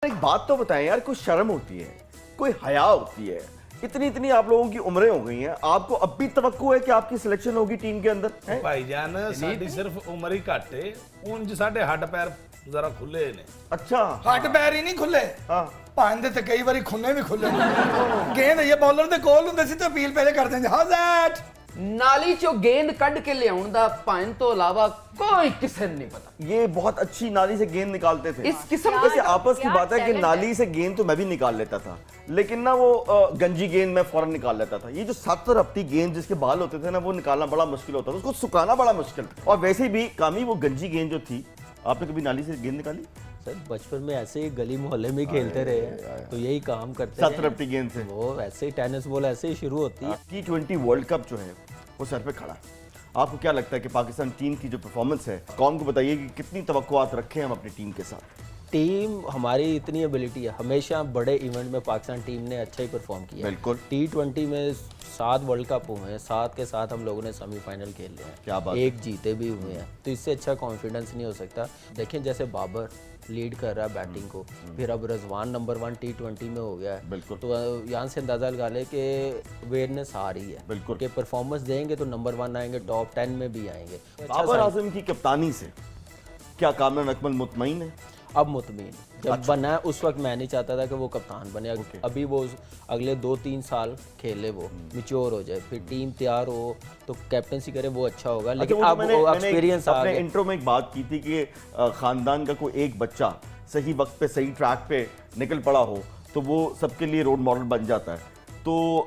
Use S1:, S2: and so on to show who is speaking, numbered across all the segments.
S1: एक बात तो बताएं यार, कोई शर्म होती है, कोई हया होती है। इतनी इतनी आप लोगों की उम्रें हो गई हैं, आपको अब भी तवक्को है कि आपकी सिलेक्शन होगी टीम के अंदर है?
S2: भाईजान साडी सिर्फ उम्र ही घट है, उंज साडे हड्ड पैर जरा खुले ने।
S1: अच्छा
S3: हट पैर ही नहीं खुले,
S1: हाँ
S3: भांदे ते कई बारी खुले भी खुले गेंद ये बॉलर दे कोल हुंदे सी ते अपील पहले कर देंगे हाउ दैट
S4: नाली चो गेंद कढ़ के लियाउण दा पाइन तो अलावा कोई किसे नहीं पता।
S1: ये बहुत अच्छी नाली से गेंद निकालते थे।
S4: इस किस्म
S1: वैसे आपस की बात है कि नाली से गेंद तो मैं भी निकाल लेता था, लेकिन ना वो गंजी गेंद मैं फौरन निकाल लेता था। ये जो 7 रफ्ती गेंद जिसके बाल होते थे ना, वो निकालना बड़ा मुश्किल होता था, उसको सुखाना बड़ा मुश्किल। और वैसे भी कामी वो गंजी गेंद जो थी, आपने कभी नाली से गेंद निकाली?
S5: सर बचपन में ऐसे ही गली मोहल्ले में खेलते रहे हैं, तो यही काम करते
S1: 7
S5: हैं।
S1: रफ्ती गेंद से
S5: वो ऐसे ही टेनिस बॉल ऐसे ही शुरू होती है।
S1: T20 वर्ल्ड कप जो है वो सर पे खड़ा है। आपको क्या लगता है कि पाकिस्तान टीम की जो परफॉर्मेंस है, कौन को बताइए कि कितनी तवक्कुआत रखें हम अपनी टीम के साथ?
S5: टीम हमारी इतनी एबिलिटी है, हमेशा बड़े इवेंट में पाकिस्तान टीम ने अच्छा ही परफॉर्म किया।
S1: बिल्कुल।
S5: T20 में 7 वर्ल्ड कप हुए हैं, 7 के साथ हम लोगों ने सेमीफाइनल खेल लिया है,
S1: क्या बात
S5: एक जीते भी हुए हैं, तो इससे अच्छा कॉन्फिडेंस नहीं हो सकता। देखें जैसे बाबर लीड कर रहा है बैटिंग को, फिर अब रजवान नंबर 1 T20 में हो गया है,
S1: बिल्कुल।
S5: तो यहाँ से अंदाजा लगा ले कि अवेयरनेस आ रही है,
S1: बिल्कुल।
S5: कि परफॉर्मेंस देंगे तो नंबर 1 आएंगे, टॉप 10 में भी आएंगे।
S1: बाबर आजम की कप्तानी से क्या कामरान अकमल मुतमईन है?
S5: अब मुतमीन जब बना है, उस वक्त मैं नहीं चाहता था कि वो कप्तान बने। अभी वो अगले 2-3 साल खेले, वो मैच्योर हो जाए, फिर टीम तैयार हो तो कैप्टनसी करे, वो अच्छा होगा। लेकिन
S1: अच्छा,
S5: अब वो एक्सपीरियंस आ
S1: अपने
S5: गया।
S1: इंट्रो में एक बात की थी कि खानदान का कोई एक बच्चा सही वक्त पे सही ट्रैक पे निकल पड़ा हो तो वो सबके लिए रोल मॉडल बन जाता है। तो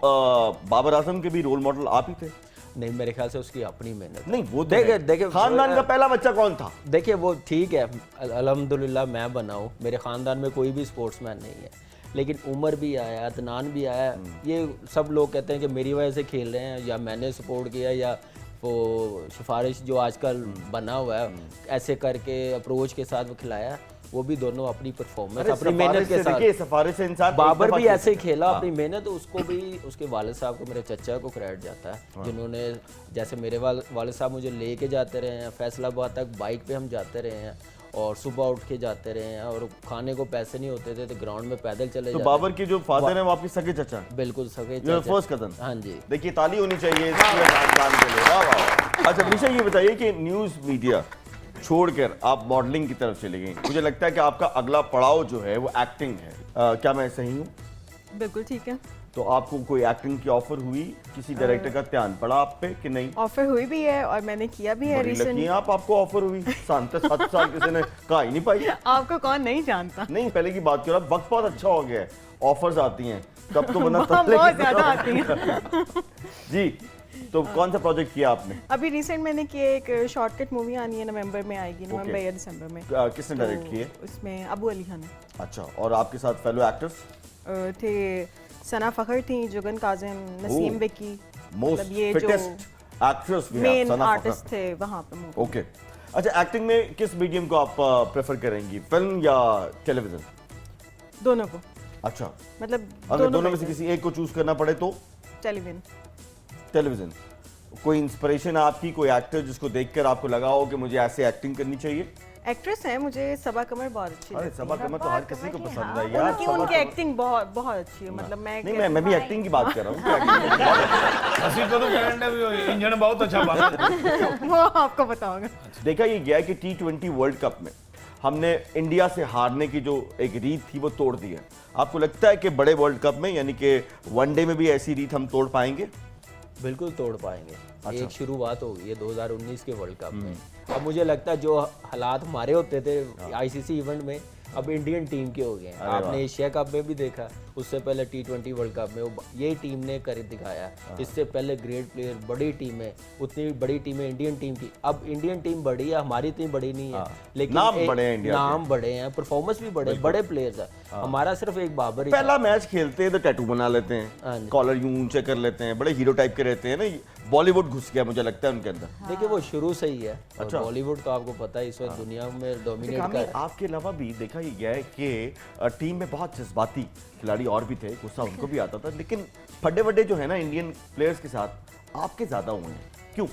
S1: बाबर आजम के भी रोल मॉडल आप ही थे?
S5: नहीं, मेरे ख्याल से उसकी अपनी मेहनत।
S1: नहीं, वो तो
S5: देखिए
S1: है।
S5: देखिए
S1: खानदान का पहला बच्चा कौन था?
S5: देखिए वो ठीक है, अल्हम्दुलिल्लाह मैं बना हूँ, मेरे ख़ानदान में कोई भी स्पोर्ट्समैन नहीं है, लेकिन उमर भी आया, अदनान भी आया। ये सब लोग कहते हैं कि मेरी वजह से खेल रहे हैं, या मैंने सपोर्ट किया, या वो सिफारिश जो आजकल बना हुआ है ऐसे करके अप्रोच के साथ वो खिलाया। वो भी दोनों अपनी परफॉर्मेंस अपनी मेहनत के साथ।
S1: सफारिश से इंसान
S5: बाबर भी ऐसे ही खेला अपनी मेहनत, उसको भी उसके वालिद साहब को, मेरे चचा को क्रेडिट जाता है, जिन्होंने जैसे मेरे वालिद साहब मुझे लेके जाते रहे हैं फैसलाबाद तक, बाइक पे हम जाते रहे हैं और सुबह उठ के जाते रहे हैं, और खाने को पैसे नहीं होते थे तो ग्राउंड में पैदल चले
S1: तो
S5: जाते।
S1: बाबर के जो फादर हैं वो आपके सगे चचा हैं?
S5: बिल्कुल सके
S1: फर्स्ट कजन।
S5: हाँ जी।
S1: देखिए ताली होनी चाहिए इस पूरे खानदान के लिए। वाह वाह। अच्छा निशा, ये बताइए कि न्यूज़ मीडिया छोड़कर आप मॉडलिंग की तरफ चले गई, मुझे लगता है कि आपका अगला पड़ाव जो है वो एक्टिंग है। क्या मैं सही हूँ?
S6: बिल्कुल ठीक है।
S1: तो आपको कोई एक्टिंग की ऑफर हुई, किसी डायरेक्टर का ध्यान पड़ा आप पे कि नहीं?
S6: ऑफर हुई भी है और मैंने किया भी है
S1: बड़ी लकी
S6: रिसेंट।
S1: हैं आप, आपको ऑफर हुई। 7 साल किसी ने कहा ही नहीं पाई।
S6: आपको कौन नहीं जानता।
S1: नहीं, पहले की बात करो, वक्त बहुत अच्छा हो गया है, ऑफर्स आती हैं तब तो बना
S6: बहुत ज्यादा आती है।
S1: जी, तो कौन सा प्रोजेक्ट किया आपने?
S6: अभी रिसेंट मैंने किया, एक शॉर्टकट मूवी आनी है, नवंबर में आएगी, नवंबर या दिसंबर में।
S1: किसने डायरेक्ट किए?
S6: उसमें अबू अली खान
S1: अच्छा, और आपके साथ फेलो एक्टर्स
S6: थे, सना फखर थी, जुगन काजिम, नसीम विकी,
S1: मोस्ट
S6: ये जो
S1: फिटेस्ट एक्ट्रेस भी
S6: मेन
S1: सना
S6: आर्टिस्ट
S1: फखर।
S6: थे वहाँ पे movie।
S1: ओके। अच्छा, एक्टिंग में किस मीडियम को आप प्रेफर करेंगी, फिल्म या टेलीविजन?
S6: दोनों को,
S1: अच्छा,
S6: मतलब
S1: अगर दोनों में से किसी एक को चूज करना पड़े तो?
S6: टेलीविजन।
S1: टेलीविजन। कोई इंस्पिरेशन आपकी, कोई एक्टर जिसको देखकर आपको लगा हो कि मुझे ऐसे एक्टिंग करनी चाहिए?
S6: एक्ट्रेस है, मुझे सबा कमर बहुत अच्छी
S1: अरे
S6: लगती है।
S1: सबा कमर तो हर किसी को पसंद है
S6: हाँ,
S1: यार।
S6: उनकी एक्टिंग बहुत बहुत अच्छी है, मतलब
S1: मैं भी एक्टिंग की बात कर रहा हूँ।
S2: ਅਸੀਂ ਕਦੋਂ ਕਹਿੰਦੇ ਵੀ ਇੰਜਣ ਬਹੁਤ ਅੱਛਾ ਬਣ
S6: वो आपको पता होगा।
S1: देखा ये गया कि T20 वर्ल्ड कप में हमने इंडिया से हारने की जो एक रीत थी वो तोड़ दी है। आपको लगता है कि बड़े वर्ल्ड कप में, यानी कि वनडे में भी ऐसी रीत हम तोड़ पाएंगे?
S5: बिल्कुल तोड़ पाएंगे।
S1: अच्छा।
S5: एक शुरुआत हो गई है 2019 के वर्ल्ड कप में। अब मुझे लगता है जो हालात हमारे होते थे आईसीसी इवेंट में, अब इंडियन टीम के हो गए हैं। आपने एशिया कप में भी देखा, उससे पहले T20 वर्ल्ड कप में ये टीम ने कर दिखाया। इससे पहले ग्रेट प्लेयर, बड़ी टीमें, उतनी बड़ी टीमें इंडियन टीम की। अब इंडियन टीम बड़ी है, हमारी टीम बड़ी नहीं है, लेकिन
S1: नाम बड़े हैं इंडिया के।
S5: नाम बड़े हैं, परफॉर्मेंस भी बड़े, बड़े प्लेयर्स हैं। हमारा सिर्फ एक बाबर ही
S1: पहला मैच खेलते हैं तो टैटू बना लेते
S5: हाँ
S1: हैं,
S5: जी।
S1: कॉलर यूं ऊंचे कर लेते हैं, बड़े हीरो टाइप के रहते हैं ना। बॉलीवुड घुस गया मुझे लगता है उनके अंदर।
S5: देखिए वो शुरू से ही है।
S1: अच्छा।
S5: बॉलीवुड तो आपको पता है इस वक्त दुनिया में डोमिनेट कर
S1: कामी,
S5: रहा है।
S1: आपके अलावा भी देखा ये गया है कि टीम में बहुत जज्बाती खिलाड़ी और भी थे, गुस्सा उनको भी आता था, लेकिन फड्डे वड्डे जो है ना इंडियन प्लेयर्स के साथ आपके ज्यादा हुए हैं, क्यों?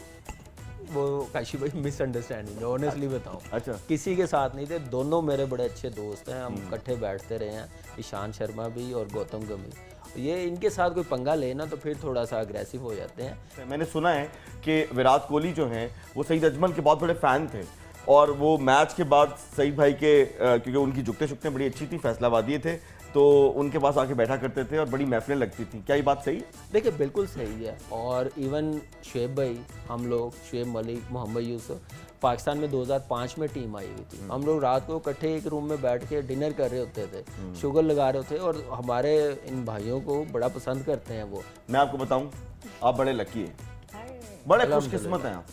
S5: वो काशी भाई मिसअंडरस्टैंडिंग है, ऑनेस्टली बताऊं।
S1: अच्छा।
S5: किसी के साथ नहीं थे, दोनों मेरे बड़े अच्छे दोस्त हैं, हम इकट्ठे बैठते रहे हैं, ईशान शर्मा भी और गौतम गंभीर। ये इनके साथ कोई पंगा लेना तो फिर थोड़ा सा अग्रेसिव हो जाते हैं।
S1: मैंने सुना है कि विराट कोहली जो हैं वो सईद अजमल के बहुत बड़े फैन थे और वो मैच के बाद सईद भाई के क्योंकि उनकी जुगते शुगते बड़ी अच्छी थी, फैसलाबादी थे, तो उनके पास आके बैठा करते थे और बड़ी महफिलें लगती थी। क्या ये बात सही है?
S5: देखिए बिल्कुल सही है। और इवन शुएब भाई, हम लोग, शुएब मलिक, मोहम्मद यूसुफ, पाकिस्तान में 2005 में टीम आई हुई थी, हम लोग रात को इकट्ठे एक रूम में बैठ के डिनर कर रहे होते थे, शुगर लगा रहे होते, और हमारे इन भाइयों को बड़ा पसंद करते हैं वो।
S1: मैं आपको बताऊं, आप बड़े लकी हैं, बड़े खुशकिस्मत हैं आप।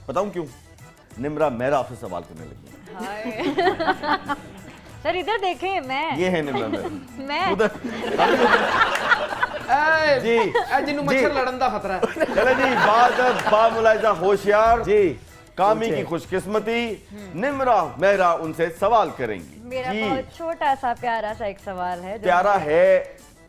S1: बताऊं क्यों? निम्रा मेहरा आपसे सवाल करने लगी।
S7: सर इधर देखें, मैं
S1: ये है निम्रा मेहरा।
S7: मैं
S1: उधर जी
S4: जिन्हों मच्छर लड़न का खतरा है।
S1: चले जी, बात है बामुलाइजा होशियार जी, कामी की खुशकिस्मती, निम्रा मेहरा उनसे सवाल करेंगी।
S7: मेरा
S1: जी,
S7: बहुत छोटा सा प्यारा सा एक सवाल है जो
S1: प्यारा है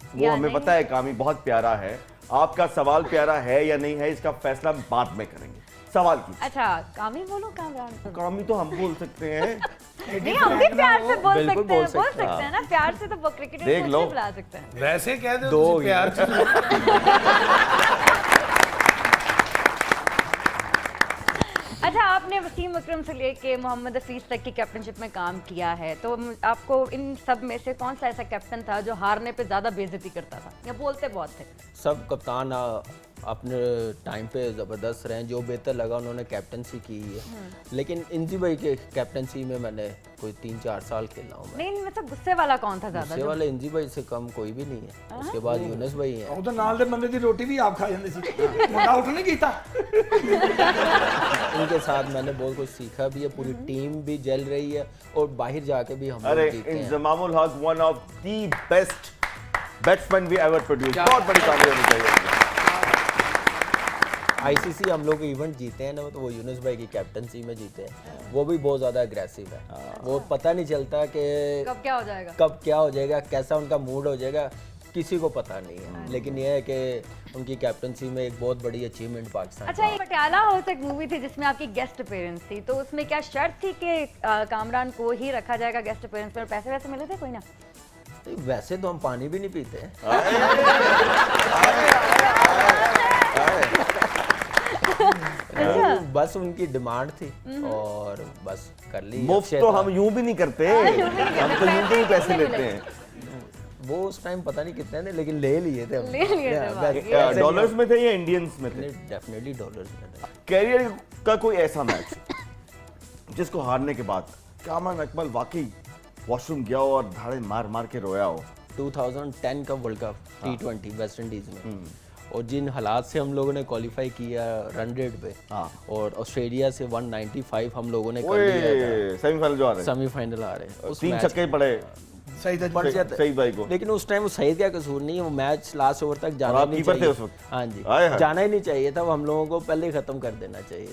S1: वो
S7: या
S1: हमें
S7: नहीं?
S1: पता है, कामी बहुत प्यारा है। आपका सवाल प्यारा है या नहीं है इसका फैसला बाद में करेंगे। सवाल की
S7: अच्छा कामी बोलो कामरान,
S1: कामी तो हम बोल सकते हैं।
S7: नहीं हम भी प्यार से बोल
S5: बिल्कुल
S7: सकते हैं,
S5: बोल
S7: बोल
S5: सकते
S7: सकते हैं ना, प्यार से तो क्रिकेटर
S1: देख लो।
S7: बुला सकते हैं।
S2: वैसे कह दो
S5: दो
S2: तुसी
S5: हो
S2: प्यार च
S7: अच्छा आपने वसीम अकरम से लेके मोहम्मद हफीज तक की कैप्टनशिप में काम किया है, तो आपको इन सब में से कौन सा ऐसा कैप्टन था जो हारने पे ज्यादा बेइज्जती करता था या बोलते बहुत थे?
S5: सब कप्तान अपने टाइम पे ज़बरदस्त रहे, जो बेहतर लगा उन्होंने कैप्टनसी की है। लेकिन इंजी भाई के कैप्टनसी में मैंने कोई 3-4 साल खेला हूँ। मैं
S7: नहीं मतलब गुस्से वाला कौन था ज्यादा?
S5: गुस्से वाले इंजी भाई से कम कोई भी नहीं है। उसके बाद यूनुस भाई हैं।
S3: ਉਹਦੇ ਨਾਲ ਦੇ ਬੰਦੇ ਦੀ ਰੋਟੀ ਵੀ ਆਪ ਖਾ ਜਾਂਦੇ ਸੀ, ਮੁੰਡਾ ਆਊਟ ਨਹੀਂ ਕੀਤਾ।
S5: इनके साथ मैंने बहुत कुछ सीखा भी है, पूरी टीम भी जल रही है और बाहर जाके भी हम
S1: अरे
S5: लोग जीते हैं।
S1: Inzamamul Haq one of the best batsman we ever produce. बहुत बड़ी तालियां होनी चाहिए।
S5: आईसीसी हम लोग इवेंट जीते हैं ना, तो वो यूनुस भाई की कैप्टनसी में जीते हैं। वो भी बहुत ज़्यादा अग्रेसिव है, वो पता नहीं चलता कि
S7: कब क्या हो जाएगा?
S5: कब क्या हो जाएगा, कैसा उनका मूड हो जाएगा, किसी को पता नहीं है। लेकिन यह है कि उनकी कैप्टनसी में एक बहुत बड़ी अचीवमेंट पाकिस्तान
S7: अच्छा ये पटियाला हाउस एक मूवी थी जिसमें आपकी गेस्ट अपीयरेंस थी, तो उसमें क्या शर्त थी कि कामरान को ही रखा जाएगा गेस्ट अपीयरेंस पर? पैसे वैसे मिले थे कोई ना?
S5: वैसे तो हम पानी भी नहीं पीते हैं। बस उनकी डिमांड थी और बस कर ली।
S1: मुफ्त
S5: अक्षय
S1: तो
S5: था।
S1: हम यूं भी नहीं करते, हम तो यूं भी पैसे लेते हैं।
S5: वो उस टाइम पता नहीं कितने थे, लेकिन ले लिए थे हमने।
S7: ले लिए थे,
S5: हाँ,
S7: वाह,
S5: वैसे-
S7: ये
S5: वैसे
S1: डॉलर्स में थे या इंडियंस में थे?
S5: नहीं, डेफिनेटली डॉलर्स में थे।
S1: कैरियर का कोई ऐसा मैच जिसको हारने के बाद कामरान अकमल वाकई वॉशरूम गया हो और धाड़े मार मार के रोया हो?
S5: 2010 का world cup T20 West Indies में, और जिन हालात से हम लोगों ने क्वालिफाई किया रन रेट पे,
S1: हाँ।
S5: और ऑस्ट्रेलिया से 195 हम लोगों ने कर लिया
S1: ओए सेमीफाइनल जो आ रहे हैं,
S5: सेमीफाइनल आ रहे हैं। उस
S1: 3
S5: मैच
S1: छक्के पड़े
S3: ਸਹੀ ਤਾਂ
S5: पड़ जाता है।
S1: सईद भाई को।
S5: लेकिन उस टाइम वो सईद का कसूर नहीं है, वो मैच लास्ट ओवर तक जाना
S1: और आप
S5: नहीं
S1: कीपर थे
S5: चाहिए।
S1: उस वक्त?
S5: हाँ जी,
S1: आए हाय।
S5: जाना ही नहीं चाहिए था, वो हम लोगों को पहले ही खत्म कर देना चाहिए